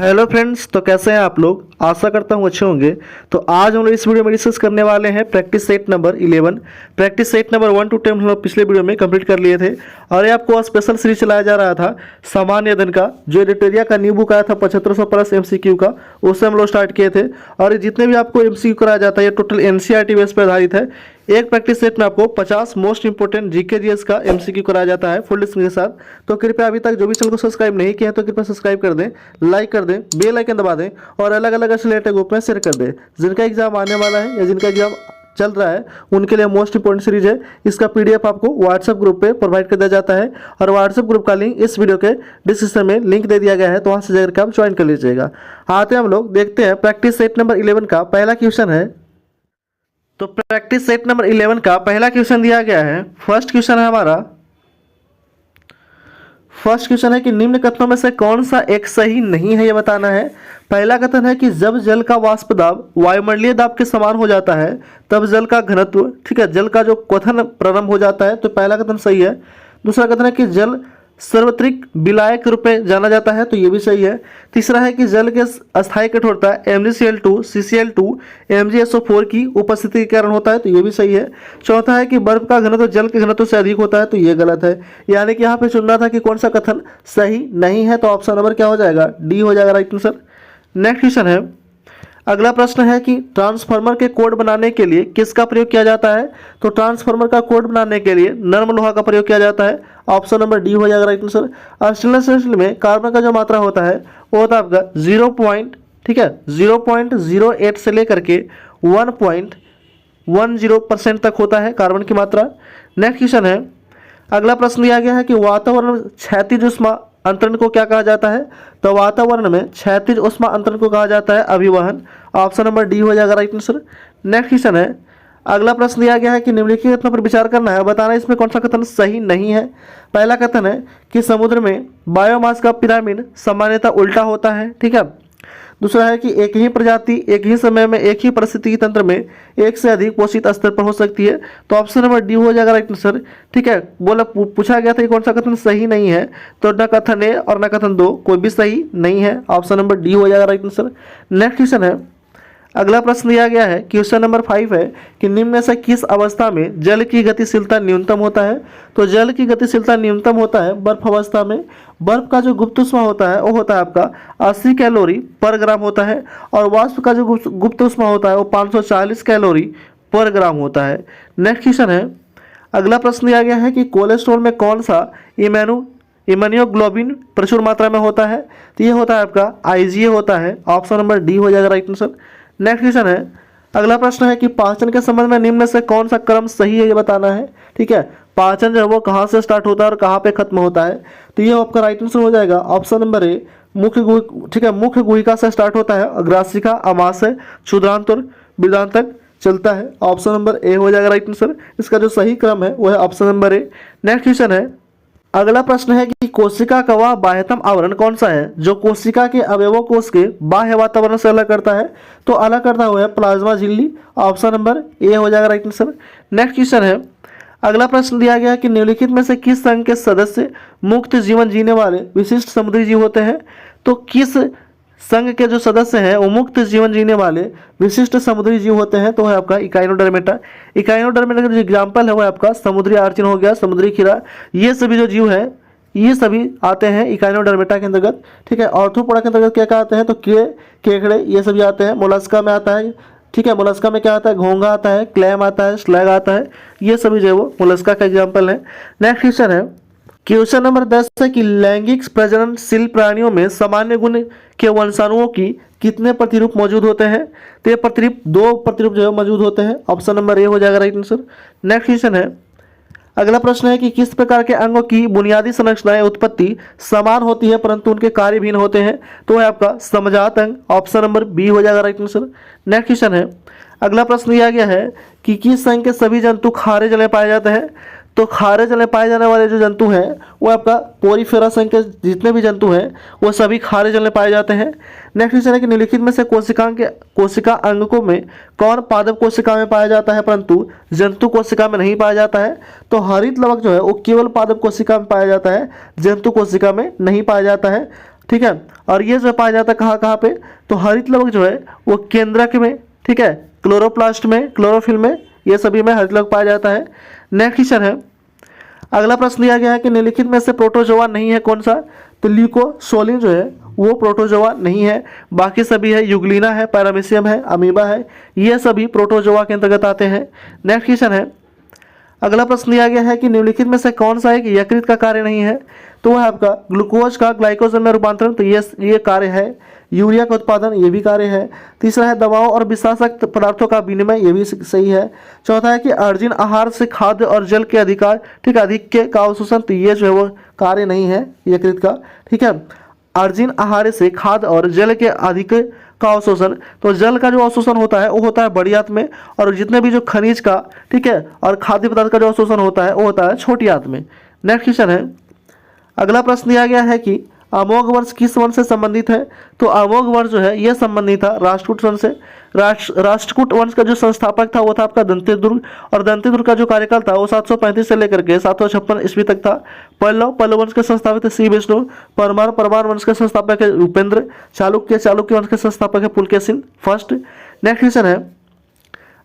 Hello friends, तो कैसे हैं आप लोग। आशा करता हूँ अच्छे होंगे। तो आज हम लोग इस वीडियो में डिस्कस करने वाले हैं practice set number 11। Practice set number 1 to 10 हम लोग पिछले वीडियो में कंप्लीट कर लिए थे और ये आपको स्पेशल सीरीज चलाया जा रहा था सामान्य अध्ययन का, जो एडिटोरिया का न्यू बुक आया था 7500 प्लस MCQ का, उससे हम लोग स्टार्ट किए थे। और जितने भी आपको MCQ कराया जाता है ये टोटल NCERT बेस पर आधारित है। एक प्रैक्टिस सेट में आपको 50 मोस्ट इंपोर्टेंट जीके जीएस का MCQ कराया जाता है फुल डिस्कशन के साथ। तो कृपया अभी तक जो भी चैनल को सब्सक्राइब नहीं किया है तो कृपया सब्सक्राइब कर दें, लाइक कर दें, बेल आइकन दबा दें और अलग अलग रिलेटेड ग्रुप में शेयर कर दें। जिनका एग्जाम आने वाला है या जिनका एग्जाम चल रहा है उनके लिए मोस्ट इंपोर्टेंट सीरीज है। इसका PDF आपको व्हाट्सएप ग्रुप पे प्रोवाइड कर दिया जाता है और व्हाट्सएप ग्रुप का लिंक इस वीडियो के डिस्क्रिप्शन में लिंक दे दिया गया है, तो वहाँ से जाकर आप ज्वाइन कर लीजिएगा। आते हैं हम लोग देखते हैं प्रैक्टिस सेट नंबर 11 का पहला क्वेश्चन है। तो प्रैक्टिस सेट नंबर 11 का पहला क्वेश्चन दिया गया है। फर्स्ट क्वेश्चन है हमारा, फर्स्ट क्वेश्चन है कि निम्न कथनों में से कौन सा एक सही नहीं है, ये बताना है। पहला कथन है कि जब जल का वाष्प दाब वायुमंडलीय दाब के समान हो जाता है तब जल का घनत्व, ठीक है, जल का जो क्वथन प्रारंभ हो जाता है, तो पहला कथन सही है। दूसरा कथन है कि जल सर्वत्रिक विलायक रूप में जाना जाता है, तो ये भी सही है। तीसरा है कि जल के अस्थायी कठोरता MgCl2, CCl2, MgSO4 की उपस्थिति के कारण होता है, तो ये भी सही है। चौथा है कि बर्फ का घनत्व जल के घनत्व से अधिक होता है, तो ये गलत है। यानी कि यहाँ पे चुनना था कि कौन सा कथन सही नहीं है, तो ऑप्शन नंबर क्या हो जाएगा, डी हो जाएगा राइट आंसर। नेक्स्ट क्वेश्चन है, अगला प्रश्न है कि ट्रांसफार्मर के कोड बनाने के लिए किसका प्रयोग किया जाता है। तो ट्रांसफार्मर का कोड बनाने के लिए नर्म लोहा का प्रयोग किया जाता है, ऑप्शन नंबर डी हो जाएगा राइट आंसर। और स्टेनलेस स्टील में कार्बन का जो मात्रा होता है वो होता है आपका 0.08 से लेकर के 1.10% तक होता है कार्बन की मात्रा। नेक्स्ट क्वेश्चन है, अगला प्रश्न दिया गया है कि वातावरण क्षैतिज ऊष्मा अंतरण को क्या कहा जाता है। तो वातावरण में क्षैतिज ऊष्मा अंतरण को कहा जाता है अभिवहन, ऑप्शन नंबर डी हो जाएगा राइट आंसर। नेक्स्ट क्वेश्चन है, अगला प्रश्न दिया गया है कि निम्नलिखित कथनों पर विचार करना है, बताना इसमें कौन सा कथन सही नहीं है। पहला कथन है कि समुद्र में बायोमास का पिरामिड सामान्यतः उल्टा होता है, ठीक है। दूसरा है कि एक ही प्रजाति एक ही समय में एक ही परिस्थिति तंत्र में एक से अधिक पोषित स्तर पर हो सकती है, तो ऑप्शन नंबर डी हो जाएगा राइट आंसर, ठीक है। बोला पूछा गया था कि कौन सा कथन सही नहीं है, तो न कथन ए और न कथन 2 कोई भी सही नहीं है, ऑप्शन नंबर डी हो जाएगा राइट आंसर। नेक्स्ट क्वेश्चन है, अगला प्रश्न दिया गया है, क्वेश्चन नंबर 5 है कि निम्न में से किस अवस्था में जल की गतिशीलता न्यूनतम होता है। तो जल की गतिशीलता न्यूनतम होता है बर्फ अवस्था में। बर्फ का जो गुप्त ऊष्मा होता है वो होता है आपका 80 कैलोरी पर ग्राम होता है और वाष्प का जो गुप्त ऊष्मा होता है वो 540 कैलोरी पर ग्राम होता है। नेक्स्ट क्वेश्चन है, अगला प्रश्न दिया गया है कि कोलेस्ट्रॉल में कौन सा इम्यूनोग्लोबिन प्रचुर मात्रा में होता है। तो ये होता है आपका IgA होता है, ऑप्शन नंबर डी हो जाएगा राइट आंसर। नेक्स्ट क्वेश्चन है, अगला प्रश्न है कि पाचन के संबंध में निम्न में से कौन सा क्रम सही है, ये बताना है, ठीक है। पाचन जो है वो कहाँ से स्टार्ट होता है और कहाँ पे खत्म होता है, तो ये आपका राइट आंसर हो जाएगा ऑप्शन नंबर ए, मुख्य, ठीक है, मुख्य गुहिका से स्टार्ट होता है, अग्रासिका, अमाशय, क्षुद्रांतर, बिदांत तक चलता है, ऑप्शन नंबर ए हो जाएगा राइट आंसर। इसका जो सही क्रम है वो है option number A. Next question है, अगला प्रश्न है कि कोशिका का वह बाह्यतम आवरण कौन सा है जो कोशिका के अवयवों को उसके बाह्य वातावरण से अलग करता है। तो अलग करता हुआ है प्लाज्मा झिल्ली, ऑप्शन नंबर ए हो जाएगा राइट आंसर। नेक्स्ट क्वेश्चन है, अगला प्रश्न दिया गया कि निम्नलिखित में से किस संघ के सदस्य मुक्त जीवन जीने वाले विशिष्ट समुद्री जीव होते हैं। तो किस संघ के जो सदस्य हैं वो मुक्त जीवन जीने वाले विशिष्ट समुद्री जीव होते हैं, तो है आपका इकाइनोडर्मेटा। इकाइनोडर्मेटा का जो एग्जाम्पल है वो है आपका समुद्री आर्चिन हो गया, समुद्री खीरा, ये सभी जो जीव है ये सभी आते हैं इकाइनोडर्मेटा के अंतर्गत, ठीक है। ऑर्थोपोडा के अंतर्गत क्या क्या आते हैं, तो कीड़े, केकड़े, ये सभी आते हैं। मोलस्का में आता है, ठीक है, मोलस्का में क्या आता है, घोंघा आता है, क्लैम आता है, स्लैग आता है, ये सभी जो है वो मोलस्का का एग्जाम्पल है। नेक्स्ट क्वेश्चन है, क्वेश्चन नंबर 10 है कि लैंगिक प्रजननशील प्राणियों में सामान्य गुण के वंशाणुओं की कितने प्रतिरूप मौजूद होते हैं। तो ये प्रतिरूप 2 प्रतिरूप जो है मौजूद होते हैं, ऑप्शन नंबर ए हो जाएगा राइट आंसर। नेक्स्ट क्वेश्चन है, अगला प्रश्न है कि किस प्रकार के अंगों की बुनियादी संरचनाएं उत्पत्ति समान होती है परंतु उनके कार्य भिन्न होते हैं। तो है आपका समजात अंग, ऑप्शन नंबर बी हो जाएगा राइट आंसर। नेक्स्ट क्वेश्चन है, अगला प्रश्न दिया गया है कि किस संघ के सभी जंतु खारे जल में पाए जाते हैं। तो खारे जल में पाए जाने वाले जो जंतु हैं वो आपका पोरीफेरा संघ के जितने भी जंतु हैं वो सभी खारे जल में पाए जाते हैं। नेक्स्ट क्वेश्चन है कि निम्नलिखित में से कोशिका अंगकों में कौन पादप कोशिका में पाया जाता है परंतु जंतु कोशिका में नहीं पाया जाता है? तो हरित लवक जो है वो केवल पादप कोशिका में पाया जाता है, जंतु कोशिका में नहीं पाया जाता है। ठीक है, और ये जो पाया जाता है कहाँ कहाँ पे? तो हरित लवक जो है वो केंद्रक में, ठीक है, क्लोरोप्लास्ट में, क्लोरोफिल में, ये सभी में हरित लवक पाया जाता है। नेक्स्ट क्वेश्चन है, अगला प्रश्न दिया गया है कि निम्नलिखित में से प्रोटोजोआ नहीं है कौन सा? तो ल्यूकोसोलिन जो है वो प्रोटोजोआ नहीं है, बाकी सभी है, यूग्लिना है, पैरामीशियम है, अमीबा है, ये सभी प्रोटोजोआ के अंतर्गत आते हैं। नेक्स्ट क्वेश्चन है, अगला प्रश्न दिया गया है कि निम्नलिखित में से कौन सा एक यकृत का कार्य नहीं है? तो वह आपका ग्लूकोज का ग्लाइकोजन में रूपांतरण, तो ये कार्य है। यूरिया का उत्पादन, ये भी कार्य है। तीसरा है दवाओं और विषाक्त पदार्थों का विनिमय, ये भी सही है। चौथा है कि अर्जिन आहार से खाद्य और जल के अधिकार, ठीक है, अधिक के का अवशोषण, तो ये जो है वो कार्य नहीं है यकृत का। ठीक है, अर्जिन आहार से खाद्य और जल के अधिक का अवशोषण, तो जल का जो अवशोषण होता है वो होता है बड़ी आंत में, और जितने भी जो खनिज का, ठीक है, और खाद्य पदार्थ का जो अवशोषण होता है वो होता है छोटी आंत में। नेक्स्ट क्वेश्चन है, अगला प्रश्न दिया गया है कि अमोघ वर्ष किस वंश से संबंधित है? तो अमोघ वर्ष जो है यह संबंधित था राष्ट्रकूट वंश से। राष्ट्रकूट वंश का जो संस्थापक था वो था आपका दंतेदुर्ग, और दंतेदुर्ग का जो कार्यकाल था वो 735 से लेकर के 756 ईस्वी तक था। पल्लव वंश के संस्थापक थे श्री विष्णु। परमार वंश के संस्थापक है उपेंद्र। चालुक्य वंश के संस्थापक है पुलकेशिन फर्स्ट। नेक्स्ट क्वेश्चन है,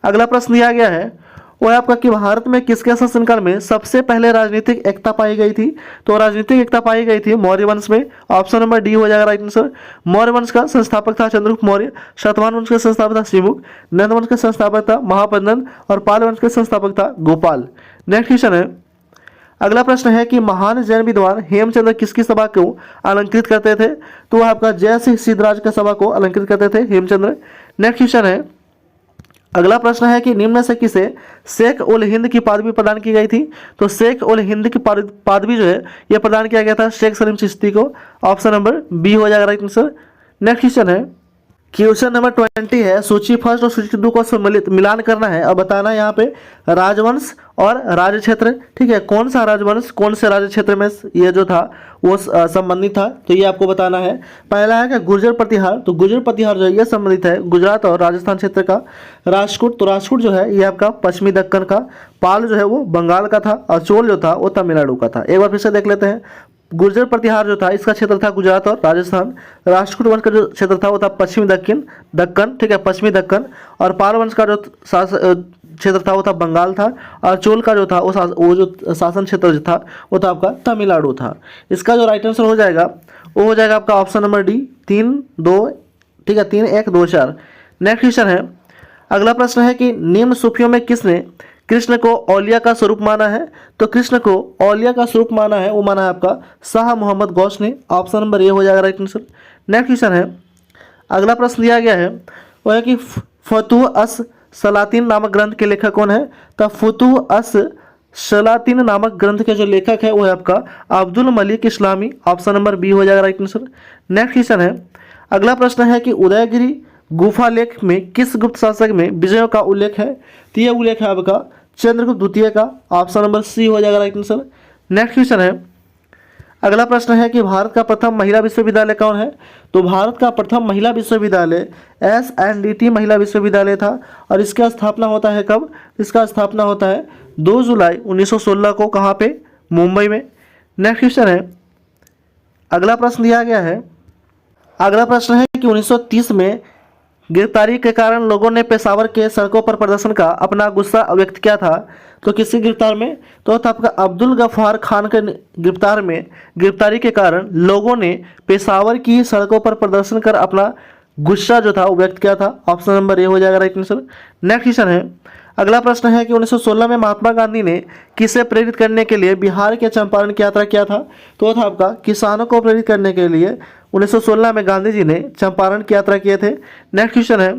अगला प्रश्न दिया गया है वो है आपका कि भारत में किसके शासनकाल में सबसे पहले राजनीतिक एकता पाई गई थी? तो राजनीतिक एकता पाई गई थी मौर्य वंश में। ऑप्शन नंबर डी हो जाएगा राइट आंसर। मौर्य वंश का संस्थापक था चंद्रगुप्त मौर्य। शतवाहन वंश का संस्थापक था श्रीमुख। नंद वंश का संस्थापक था महापद्मनंद, और पाल वंश का संस्थापक था गोपाल। नेक्स्ट क्वेश्चन है, अगला प्रश्न है कि महान जैन विद्वान हेमचंद्र किसकी सभा को अलंकृत करते थे? तो वह आपका जय सिंह सिद्धराज का सभा को अलंकृत करते थे हेमचंद्र। नेक्स्ट क्वेश्चन है, अगला प्रश्न है कि निम्न से किसे शेख उल हिंद की पदवी प्रदान की गई थी? तो शेख उल हिंद की पदवी जो है यह प्रदान किया गया था शेख सलीम चिश्ती को। ऑप्शन नंबर बी हो जाएगा राइट आंसर। नेक्स्ट क्वेश्चन है, क्वेश्चन नंबर 20 है, सूची फर्स्ट और सूची 2 को सम्मिलित मिलान करना है और बताना है यहाँ पे राजवंश और राज क्षेत्र। ठीक है, कौन सा राजवंश कौन से राज क्षेत्र में ये जो था वो संबंधित था, तो ये आपको बताना है। पहला है कि गुर्जर प्रतिहार, तो गुर्जर प्रतिहार जो है ये संबंधित है गुजरात और राजस्थान क्षेत्र का। राष्ट्रकूट, तो राष्ट्रकूट जो है ये आपका पश्चिमी दक्कन का। पाल जो है वो बंगाल का था, और चोल जो था वो तमिलनाडु का था। एक बार फिर से देख लेते हैं, गुर्जर प्रतिहार जो था इसका क्षेत्र था गुजरात और राजस्थान। राष्ट्रकूट वंश का जो क्षेत्र था वो था पश्चिमी दक्कन, ठीक है, पश्चिमी दक्कन। और पाल वंश का जो क्षेत्र था वो था बंगाल था, और चोल का जो था वो जो शासन क्षेत्र जो था वो था आपका तमिलनाडु था। इसका जो राइट आंसर हो जाएगा वो हो जाएगा आपका ऑप्शन नंबर डी 3, 2, ठीक है, 3, 1, 2, 4। नेक्स्ट क्वेश्चन है, अगला प्रश्न है कि निम्न सूफियों में किसने कृष्ण को औलिया का स्वरूप माना है? तो कृष्ण को औलिया का स्वरूप माना है वो माना है आपका शाह मोहम्मद गौस ने। ऑप्शन नंबर ए हो जाएगा राइट आंसर। नेक्स्ट क्वेश्चन है, अगला प्रश्न दिया गया है वो है कि फतुह अस सलातीन नामक ग्रंथ के लेखक कौन है? तो फतुह अस सलातीन नामक ग्रंथ के जो लेखक है वो है आपका अब्दुल मलिक इस्लामी। ऑप्शन नंबर बी हो जाएगा राइट आंसर। नेक्स्ट क्वेश्चन है, अगला प्रश्न है कि उदयगिरी गुफा लेख में किस गुप्त शासक में विजयों का उल्लेख है? तो यह उल्लेख है आपका चंद्रगुप्त द्वितीय का। ऑप्शन नंबर सी हो जाएगा राइट आंसर। नेक्स्ट क्वेश्चन है, अगला प्रश्न है कि भारत का प्रथम महिला विश्वविद्यालय कौन है? तो भारत का प्रथम महिला विश्वविद्यालय SNDT महिला विश्वविद्यालय था, और इसका स्थापना होता है कब? इसका स्थापना होता है 2 जुलाई 1916 को। कहाँ पे? मुंबई में। नेक्स्ट क्वेश्चन है, अगला प्रश्न दिया गया है, अगला प्रश्न है कि 1930 में गिरफ्तारी के कारण लोगों ने पेशावर के सड़कों पर प्रदर्शन का अपना गुस्सा व्यक्त किया था। तो किसी गिरफ्तार में? तो था आपका अब्दुल गफ्फार खान के गिरफ्तारी के कारण लोगों ने पेशावर की सड़कों पर प्रदर्शन कर अपना गुस्सा जो था वो व्यक्त किया था। ऑप्शन नंबर ए हो जाएगा राइट आंसर। नेक्स्ट क्वेश्चन है, अगला प्रश्न है कि 1916 में महात्मा गांधी ने किसे प्रेरित करने के लिए बिहार के चंपारण की यात्रा किया था? तो था आपका किसानों को प्रेरित करने के लिए 1916 में गांधी जी ने चंपारण की यात्रा किए थे। नेक्स्ट क्वेश्चन है,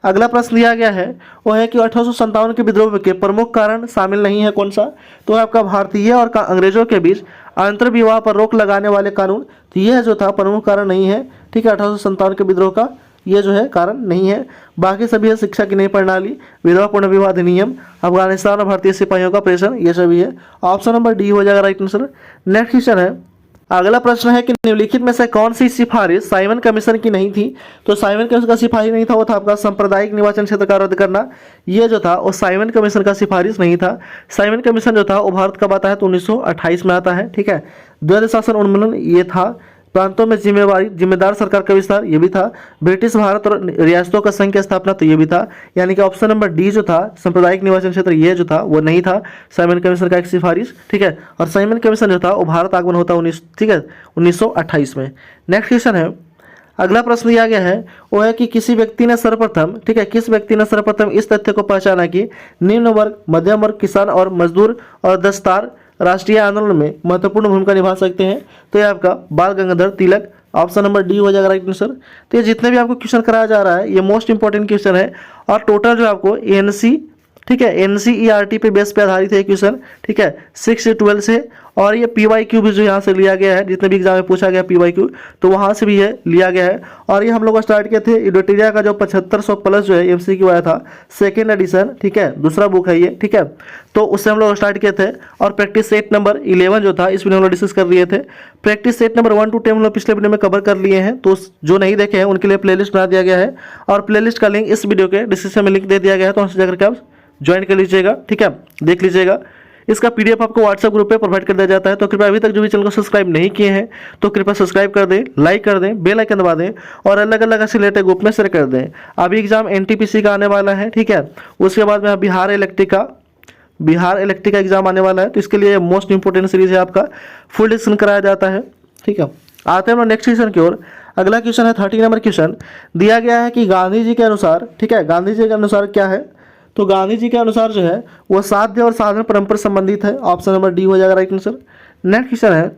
अगला प्रश्न दिया गया है वो है कि 1857 के विद्रोह के प्रमुख कारण शामिल नहीं है कौन सा? तो आपका भारतीय और अंग्रेजों के बीच अंतर्विवाह पर रोक लगाने वाले कानून, तो यह जो था प्रमुख कारण नहीं है। ठीक है, 1857 के विद्रोह का ये जो है कारण नहीं है। बाकी सभी है शिक्षा की नई प्रणाली, विधवा पुनर्विवाह अधिनियम, अफगानिस्तान और भारतीय सिपाहियों का प्रेषण, ये सभी है। ऑप्शन नंबर डी हो जाएगा राइट आंसर। नेक्स्ट क्वेश्चन है, अगला प्रश्न है कि निम्नलिखित में से कौन सी सिफारिश साइमन कमीशन की नहीं थी। तो साइमन कमीशन का सिफारिश नहीं था, वो था आपका सांप्रदायिक निर्वाचन क्षेत्र का रद्द करना। ये जो था वो साइमन कमीशन का सिफारिश नहीं था। साइमन कमीशन जो था वो भारत कब आता है तो 1928 में आता है, ठीक है। द्वैध शासन उन्मूलन ये था। प्रांतों में जिम्मेदार सरकार का विस्तार ये भी था। ब्रिटिश भारत और रियासतों का संघ की स्थापना तो ये भी था। यानी कि ऑप्शन नंबर डी जो था सांप्रदायिक निर्वाचन क्षेत्र ये जो था वो नहीं था साइमन कमीशन का एक सिफारिश, ठीक है। और साइमन कमीशन जो था वो भारत आगमन होता 1928 में। नेक्स्ट क्वेश्चन है, अगला प्रश्न दिया गया है वो है कि किसी व्यक्ति ने सर्वप्रथम, ठीक है, किस व्यक्ति ने सर्वप्रथम इस तथ्य को पहचाना कि निम्न वर्ग, मध्यम वर्ग, किसान और मजदूर और दस्तार राष्ट्रीय आंदोलन में महत्वपूर्ण भूमिका निभा सकते हैं। तो ये आपका बाल Gangadhar Tilak, option number D हो जाएगा राइट आंसर। तो ये जितने भी आपको क्वेश्चन कराया जा रहा है ये मोस्ट इंपॉर्टेंट क्वेश्चन है और टोटल जो आपको एनसी, ठीक है, एनसीईआरटी पे बेस पे आधारित है क्वेश्चन, ठीक है, 6 से 12 से। और ये पीवाईक्यू भी जो यहाँ से लिया गया है, जितने भी एग्जाम में पूछा गया पीवाईक्यू तो वहाँ से भी है लिया गया है। और ये हम लोग स्टार्ट किए थे इडोटेरिया का जो 7500 प्लस जो है एमसीक्यू आया था, सेकेंड एडिशन, ठीक है, दूसरा बुक है ये, ठीक है। तो उससे हम लोग स्टार्ट किए थे और प्रैक्टिस सेट नंबर 11 जो था इस वीडियो में हम लोग डिस्कस कर लिए थे। प्रैक्टिस सेट नंबर 1 to 10 हम लोग पिछले वीडियो में कवर कर लिए हैं, तो जो नहीं देखे हैं उनके लिए प्लेलिस्ट बना दिया गया है और प्लेलिस्ट का लिंक इस वीडियो के डिस्क्रिप्शन में लिंक दे दिया गया है, तो वहाँ से जाकर के आप ज्वाइन कर लीजिएगा, ठीक है, देख लीजिएगा। इसका पीडीएफ आपको व्हाट्सएप ग्रुप पे प्रोवाइड कर दिया जाता है। तो कृपया अभी तक जो भी चैनल को सब्सक्राइब नहीं किए हैं तो कृपया सब्सक्राइब कर दें, लाइक कर दें, बेल आइकन दबा दें और अलग अलग ऐसे रिलेटेड ग्रुप में शेयर कर दें। अभी एग्जाम एनटीपीसी का आने वाला है, ठीक है, उसके बाद में बिहार इलेक्ट्रिक का एग्जाम आने वाला है, तो इसके लिए मोस्ट इंपोर्टेंट सीरीज है आपका, फुल डिस्कशन कराया जाता है, ठीक है। आते हैं हम नेक्स्ट क्वेश्चन की ओर। अगला क्वेश्चन है 30 नंबर क्वेश्चन। दिया गया है कि गांधी जी के अनुसार, ठीक है, गांधी जी के अनुसार क्या है, तो गांधी जी के अनुसार जो है वो साध्य और साधन परंपरा संबंधित है, ऑप्शन नंबर डी हो जाएगा राइट आंसर। नेक्स्ट क्वेश्चन है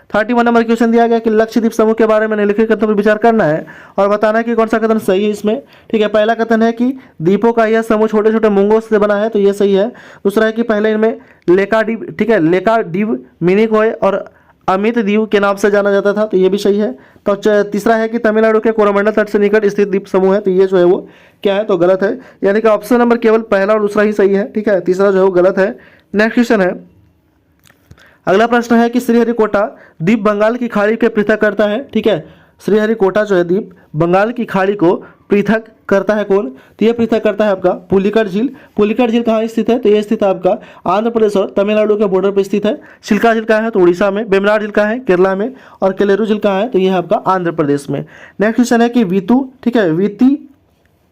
31 नंबर क्वेश्चन दिया गया कि लक्षद्वीप समूह के बारे में निम्नलिखित कथन पर विचार करना है और बताना है कि कौन सा कथन सही है इसमें, ठीक है। पहला कथन है कि द्वीपों का यह समूह छोटे छोटे मूंगों से बना है, तो ये सही है। दूसरा है कि पहले इनमें लेकाडीव, ठीक है, लेकाडीव, मिनिकॉय और अमित द्वीप के नाम से जाना जाता था, तो ये भी सही है। तो तीसरा है कि तमिलनाडु के कोरोमंडल तट से निकट स्थित द्वीप समूह है, तो ये जो है वो क्या है तो गलत है। यानी कि ऑप्शन नंबर केवल पहला और दूसरा ही सही है, ठीक है, तीसरा जो है वो गलत है। नेक्स्ट क्वेश्चन है, अगला प्रश्न है कि श्रीहरिकोटा द्वीप बंगाल की खाड़ी के पृथक करता है, ठीक है। श्रीहरिकोटा जो है द्वीप बंगाल की खाड़ी को पृथक करता है कौन, तो ये पृथक करता है आपका पुलिकट झील। पुलिकट झील कहाँ स्थित है, तो ये स्थित है आपका आंध्र प्रदेश और तमिलनाडु के बॉर्डर पर स्थित है। चिल्का झील कहाँ है तो उड़ीसा में, बेमनाड झील कहाँ है केरला में और केलेरू झील कहाँ है तो ये है आपका आंध्र प्रदेश में। नेक्स्ट क्वेश्चन है कि वीतू, ठीक है, वीती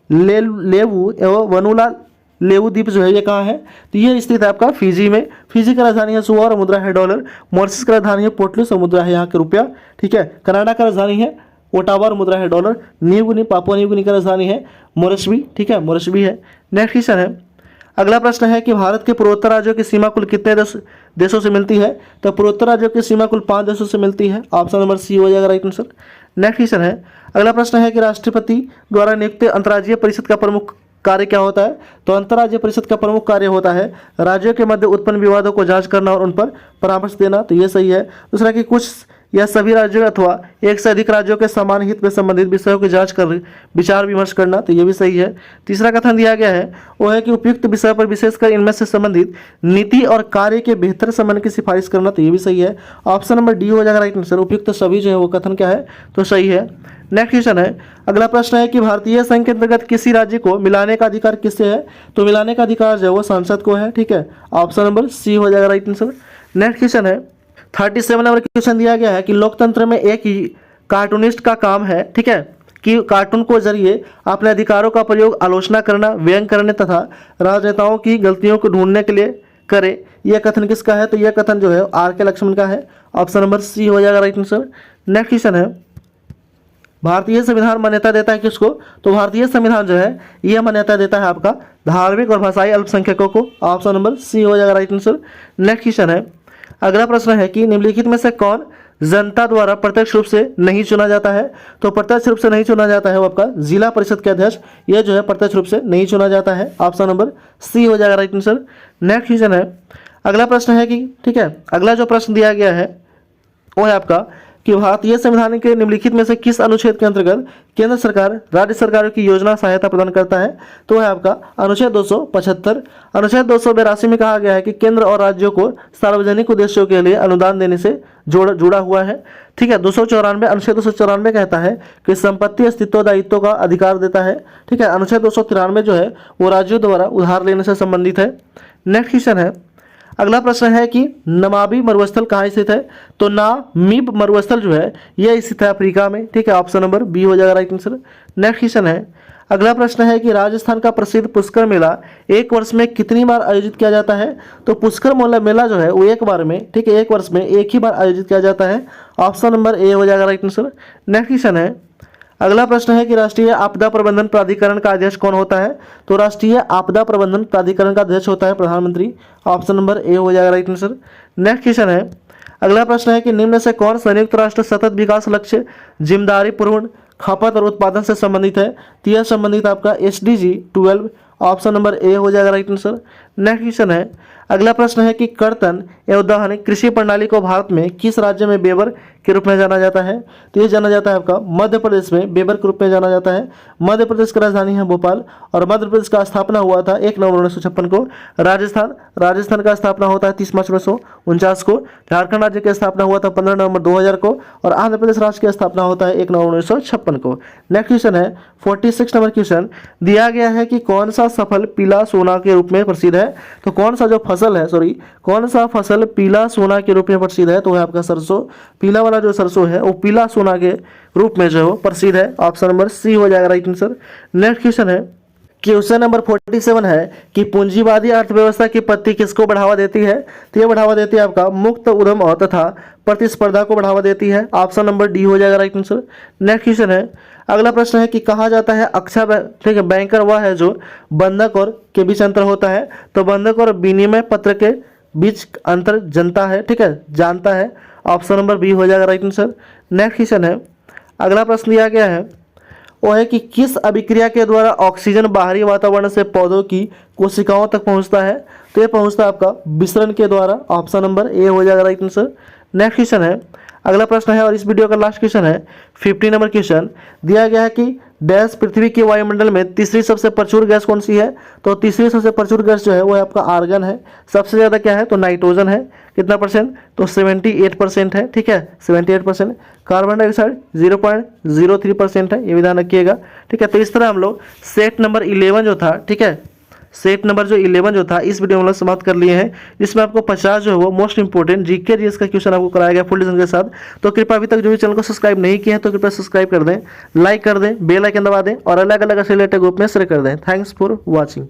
लेवू एवं वनुला लेवू द्वीप जो है ये कहाँ है, तो ये स्थित है आपका फिजी में। फिजी का राजधानी है सुआ और मुद्रा है डॉलर। मॉरिशस का राजधानी है पोर्टलूस और मुद्रा है यहाँ के रुपया, ठीक है। कनाडा का राजधानी है ओटावा और मुद्रा है डॉलर। न्यूगिनी, पापुआ न्यूगिनी का राजधानी है मोरस्बी, ठीक है, मोरस्बी है। नेक्स्ट क्वेश्चन है, अगला प्रश्न है कि भारत के पूर्वोत्तर राज्यों की सीमा कुल कितने देशों से मिलती है, तो पूर्वोत्तर राज्यों की सीमा कुल 5 देशों से मिलती है, ऑप्शन नंबर सी हो जाएगा राइट आंसर। नेक्स्ट क्वेश्चन है, अगला प्रश्न है कि राष्ट्रपति द्वारा नियुक्त अंतर्राज्यीय परिषद का प्रमुख कार्य क्या होता है, तो अंतर्राज्यीय परिषद का प्रमुख कार्य होता है राज्यों के मध्य उत्पन्न विवादों को जांच करना और उन पर परामर्श देना, तो ये सही है। दूसरा कि कुछ या सभी राज्यों अथवा एक से अधिक राज्यों के समान हित में संबंधित विषयों की जांच कर विचार विमर्श करना, तो ये भी सही है। तीसरा कथन दिया गया है वो है कि उपयुक्त विषय पर विशेषकर इनमें से संबंधित नीति और कार्य के बेहतर संबंध की सिफारिश करना, तो ये भी सही है। ऑप्शन नंबर डी हो जाएगा राइट आंसर। उपयुक्त सभी जो है वो कथन क्या है तो सही है। नेक्स्ट क्वेश्चन है, अगला प्रश्न है कि भारतीय संघ के अंतर्गत किसी राज्य को मिलाने का अधिकार किससे है, तो मिलाने का अधिकार जो है वो सांसद को है, ठीक है, ऑप्शन नंबर सी हो जाएगा राइट आंसर। नेक्स्ट क्वेश्चन है 37 नंबर क्वेश्चन दिया गया है कि लोकतंत्र में एक ही कार्टूनिस्ट का काम है, ठीक है, कि कार्टून को जरिए अपने अधिकारों का प्रयोग आलोचना करना, व्यंग करने तथा राजनेताओं की गलतियों को ढूंढने के लिए करे। यह कथन किसका है, तो यह कथन जो है आर के लक्ष्मण का है, ऑप्शन नंबर सी हो जाएगा राइट आंसर। नेक्स्ट क्वेश्चन है, भारतीय संविधान मान्यता देता है किसको, तो भारतीय संविधान जो है यह मान्यता देता है आपका धार्मिक और भाषाई अल्पसंख्यकों को, ऑप्शन नंबर सी हो जाएगा राइट आंसर। नेक्स्ट क्वेश्चन है, अगला प्रश्न है कि निम्नलिखित में से कौन जनता द्वारा प्रत्यक्ष रूप से नहीं चुना जाता है, तो प्रत्यक्ष रूप से नहीं चुना जाता है वो आपका जिला परिषद के अध्यक्ष, यह जो है प्रत्यक्ष रूप से नहीं चुना जाता है, ऑप्शन नंबर सी हो जाएगा राइट आंसर। नेक्स्ट क्वेश्चन है, अगला प्रश्न है कि, ठीक है, अगला जो प्रश्न दिया गया है वो है आपका कि भारतीय संविधान के निम्नलिखित में से किस अनुच्छेद के अंतर्गत केंद्र सरकार राज्य सरकारों की योजना सहायता प्रदान करता है, तो है आपका अनुच्छेद 275। अनुच्छेद 282 में कहा गया है कि केंद्र और राज्यों को सार्वजनिक उद्देश्यों के लिए अनुदान देने से जुड़ा हुआ है। ठीक है, 294 अनुच्छेद 294 कहता है कि संपत्ति अस्तित्व दायित्व का अधिकार देता है। ठीक है, अनुच्छेद 293 जो है वो राज्यों द्वारा उधार लेने से संबंधित है। नेक्स्ट क्वेश्चन है, अगला प्रश्न है कि नमाबी मरुस्थल कहाँ स्थित है, तो नामीब मरुस्थल जो है यह स्थित है अफ्रीका में। ठीक है, ऑप्शन नंबर बी हो जाएगा राइट आंसर। नेक्स्ट क्वेश्चन है, अगला प्रश्न है कि राजस्थान का प्रसिद्ध पुष्कर मेला एक वर्ष में कितनी बार आयोजित किया जाता है, तो पुष्कर मेला जो है वो एक बार में, ठीक है, एक वर्ष में एक ही बार आयोजित किया जाता है। ऑप्शन नंबर ए हो जाएगा राइट आंसर। नेक्स्ट क्वेश्चन है, अगला प्रश्न है कि राष्ट्रीय आपदा प्रबंधन प्राधिकरण का अध्यक्ष कौन होता है, तो राष्ट्रीय आपदा प्रबंधन प्राधिकरण का अध्यक्ष होता है प्रधानमंत्री। ऑप्शन नंबर ए हो जाएगा राइट आंसर। नेक्स्ट क्वेश्चन है, अगला प्रश्न है कि निम्न में से कौन संयुक्त राष्ट्र सतत विकास लक्ष्य जिम्मेदारी पूर्ण खपत और उत्पादन से संबंधित है, तो यह संबंधित आपका SDG 12। ऑप्शन नंबर ए हो जाएगा राइट आंसर। नेक्स्ट क्वेश्चन है, अगला प्रश्न है कि कर्तन एवं दहन कृषि प्रणाली को भारत में किस राज्य में बेबर के रूप में जाना जाता है, तो ये जाना जाता है आपका मध्य प्रदेश में बेबर के रूप में जाना जाता है। मध्य प्रदेश की राजधानी है भोपाल और मध्य प्रदेश का स्थापना हुआ था 1 नवंबर 1956 को। राजस्थान का स्थापना होता है 30 मार्च 1949 को। झारखंड राज्य की स्थापना हुआ था 15 नवंबर 2000 को और आंध्र प्रदेश राज्य की स्थापना होता है 1 नवंबर 1956 को। नेक्स्ट क्वेश्चन है 46 नंबर क्वेश्चन, दिया गया है कि कौन सा सफल पीला सोना के रूप में प्रसिद्ध है, तो कौन सा फसल पीला सोना के रूप में प्रसिद्ध है, तो है आपका सरसों। पीला वाला जो सरसों है वो पीला सोना के रूप में जो है प्रसिद्ध है। ऑप्शन नंबर सी हो जाएगा राइट आंसर। नेक्स्ट क्वेश्चन है, क्वेश्चन नंबर 47 है कि पूंजीवादी अर्थव्यवस्था की पत्ती किसको बढ़ावा देती है, तो ये बढ़ावा देती है आपका मुक्त उद्यम और तथा प्रतिस्पर्धा को बढ़ावा देती है। ऑप्शन नंबर डी हो जाएगा राइट आंसर। नेक्स्ट क्वेश्चन है, अगला प्रश्न है कि कहा जाता है ठीक है, बैंकर वह है जो बंधक और के बीच अंतर होता है, तो बंधक और विनिमय पत्र के बीच अंतर जनता है, ठीक है, जानता है। ऑप्शन नंबर बी हो जाएगा राइट आंसर। नेक्स्ट क्वेश्चन है, अगला प्रश्न दिया गया है वो है कि किस अभिक्रिया के द्वारा ऑक्सीजन बाहरी वातावरण से पौधों की कोशिकाओं तक पहुंचता है, तो ये पहुंचता है आपका विसरण के द्वारा। ऑप्शन नंबर ए हो जाएगा राइट आंसर। नेक्स्ट क्वेश्चन है, अगला प्रश्न है और इस वीडियो का लास्ट क्वेश्चन है 50 नंबर क्वेश्चन, दिया गया है कि डैश पृथ्वी के वायुमंडल में तीसरी सबसे प्रचुर गैस कौन सी है, तो तीसरी सबसे प्रचुर गैस जो है वो है आपका आर्गन है। सबसे ज़्यादा क्या है, तो नाइट्रोजन है। कितना परसेंट, तो 78% है। ठीक है, 78%। कार्बन डाइऑक्साइड 0.03% है, ये भी ध्यान रखिएगा। ठीक है, तो इस तरह हम लोग सेट नंबर 11 जो था, ठीक है, सेट नंबर जो 11 जो था इस वीडियो में हम लोग समाप्त कर लिए हैं, जिसमें आपको 50 जो है वो मोस्ट इंपोर्टेंट जीके जीएस का क्वेश्चन आपको कराया गया फुल डिटेल के साथ। तो कृपया अभी तक जो भी चैनल को सब्सक्राइब नहीं किया है तो कृपया सब्सक्राइब कर दें, लाइक कर दें, बेल आइकन दबा दें और अलग अलग रिलेटेड ग्रुप में शेयर कर दें। Thanks for watching.